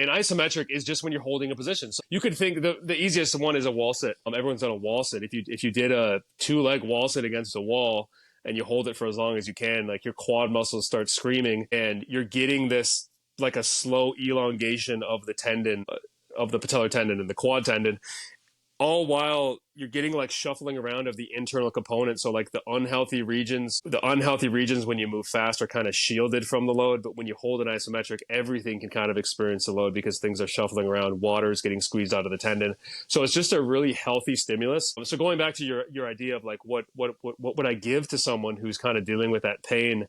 And isometric is just when you're holding a position. So you could think the easiest one is a wall sit. Everyone's done a wall sit. If you did a 2-leg wall sit against a wall and you hold it for as long as you can, like your quad muscles start screaming and you're getting this like a slow elongation of the tendon, of the patellar tendon and the quad tendon, all while you're getting like shuffling around of the internal components. So like the unhealthy regions when you move fast are kind of shielded from the load. But when you hold an isometric, everything can kind of experience the load because things are shuffling around, water's getting squeezed out of the tendon. So it's just a really healthy stimulus. So going back to your idea of like, what would I give to someone who's kind of dealing with that pain?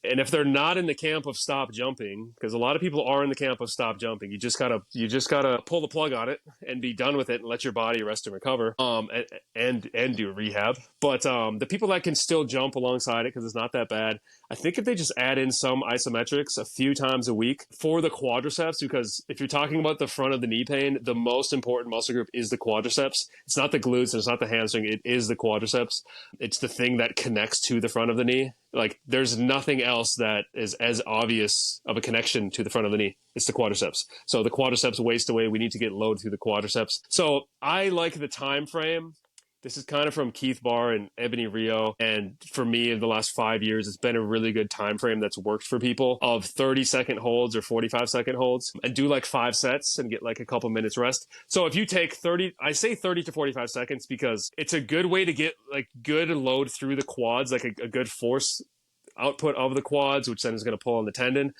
And if they're not in the camp of stop jumping, because a lot of people are in the camp of stop jumping, you just gotta pull the plug on it and be done with it and let your body rest and recover, and do rehab. But the people that can still jump alongside it because it's not that bad, I think if they just add in some isometrics a few times a week for the quadriceps, because if you're talking about the front of the knee pain, the most important muscle group is the quadriceps. It's not the glutes, it's not the hamstring, it is the quadriceps. It's the thing that connects to the front of the knee. Like there's nothing else that is as obvious of a connection to the front of the knee. It's the quadriceps. So the quadriceps waste away. We need to get load through the quadriceps. So I like the time frame. This is kind of from Keith Barr and Ebony Rio. And for me, in the last 5 years, it's been a really good time frame that's worked for people of 30-second holds or 45-second holds, and do like 5 sets and get like a couple minutes rest. So if you take 30, I say 30 to 45 seconds because it's a good way to get like good load through the quads, like a good force output of the quads, which then is going to pull on the tendon.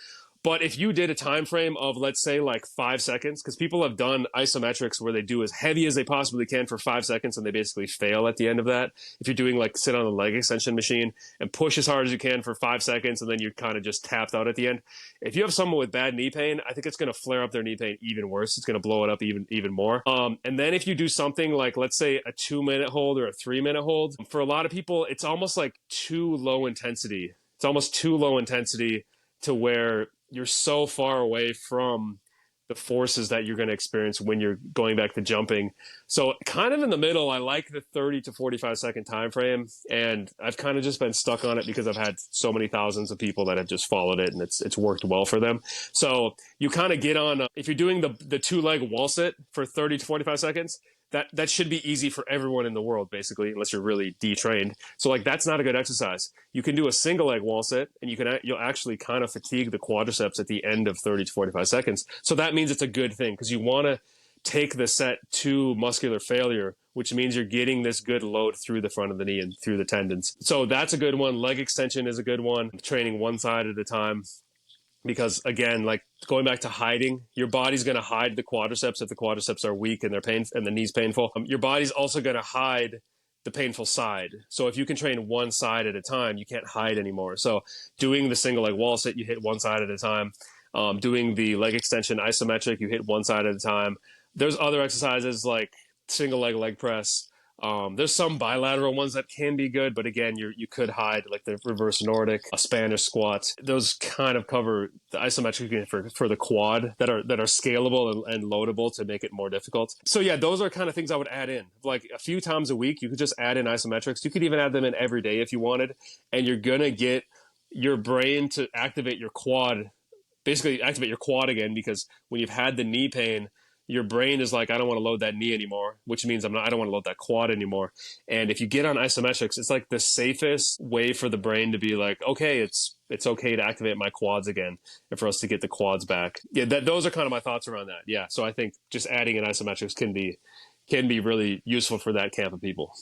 But if you did a time frame of, let's say, like 5 seconds, because people have done isometrics where they do as heavy as they possibly can for 5 seconds and they basically fail at the end of that. If you're doing like sit on a leg extension machine and push as hard as you can for 5 seconds and then you're kind of just tapped out at the end. If you have someone with bad knee pain, I think it's going to flare up their knee pain even worse. It's going to blow it up even more. And then if you do something like, let's say, a 2-minute hold or a 3-minute hold, for a lot of people, it's almost like too low intensity. It's almost too low intensity to where you're so far away from the forces that you're going to experience when you're going back to jumping. So kind of in the middle, I like the 30 to 45 second time frame. And I've kind of just been stuck on it because I've had so many thousands of people that have just followed it and it's worked well for them. So you kind of get on, if you're doing the 2-leg wall sit for 30 to 45 seconds, that should be easy for everyone in the world, basically, unless you're really detrained. So like that's not a good exercise. You can do a single leg wall sit and you'll actually kind of fatigue the quadriceps at the end of 30 to 45 seconds. So that means it's a good thing because you want to take the set to muscular failure, which means you're getting this good load through the front of the knee and through the tendons. So that's a good one. Leg extension is a good one. Training one side at a time. Because again, like going back to hiding, your body's going to hide the quadriceps if the quadriceps are weak and and the knee's painful. Your body's also going to hide the painful side. So if you can train one side at a time, you can't hide anymore. So doing the single leg wall sit, you hit one side at a time. Doing the leg extension isometric, you hit one side at a time. There's other exercises like single leg press. There's some bilateral ones that can be good, but again, you could hide like the reverse Nordic, a Spanish squat. Those kind of cover the isometric for the quad that are scalable and loadable to make it more difficult. So yeah, those are kind of things I would add in. Like a few times a week, you could just add in isometrics. You could even add them in every day if you wanted, and you're gonna get your brain to activate your quad, basically activate your quad again, because when you've had the knee pain, your brain is like, I don't want to load that knee anymore, which means I don't want to load that quad anymore. And if you get on isometrics, it's like the safest way for the brain to be like, okay, it's okay to activate my quads again and for us to get the quads back. Yeah, those are kind of my thoughts around that. Yeah, so I think just adding in isometrics can be really useful for that camp of people.